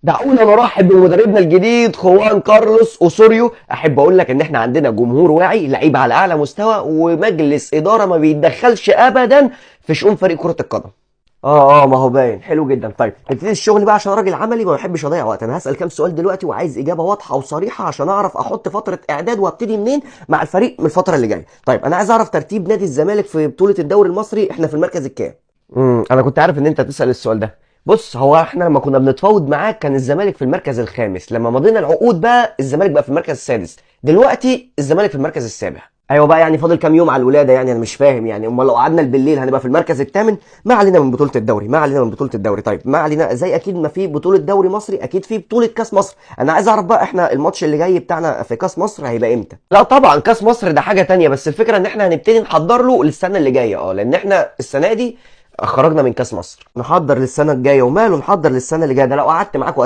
دعونا نرحب بمدربنا الجديد خوان كارلوس اوسوريو. احب اقول لك ان احنا عندنا جمهور واعي، لعيبه على اعلى مستوى، ومجلس اداره ما بيتدخلش ابدا في شؤون فريق كره القدم. ما هو باين حلو جدا. طيب نبتدي الشغل بقى عشان راجل عملي ما بحبش اضيع وقت. انا هسال كام سؤال دلوقتي وعايز اجابه واضحه وصريحه عشان اعرف احط فتره اعداد وابتدي منين مع الفريق من الفتره اللي جايه. طيب انا عايز اعرف ترتيب نادي الزمالك في بطوله الدوري المصري، احنا في المركز الكام؟ انا كنت عارف ان انت هتسال السؤال ده. بص، هو احنا لما كنا بنتفاوض معاك كان الزمالك في المركز الخامس، لما مضينا العقود بقى الزمالك بقى في المركز السادس، دلوقتي الزمالك في المركز السابع. ايوه بقى، يعني فاضل كام يوم على الولاده؟ يعني انا مش فاهم، يعني امال لو قعدنا بالليل هنبقى في المركز الثامن. ما علينا من بطوله الدوري، ما علينا من بطوله الدوري. طيب ما علينا، زي اكيد ما في بطوله دوري مصري اكيد في بطوله كاس مصر. انا عايز اعرف بقى احنا الماتش اللي جاي بتاعنا في كاس مصر هيبقى امتى؟ لا طبعا كاس مصر ده حاجه تانية، بس الفكره ان احنا هنبتدي نحضر له للسنه اللي جايه، لان احنا السنه دي خرجنا من كاس مصر، نحضر للسنه الجايه. وماله نحضر للسنه اللي جايه؟ ده لو قعدت معاك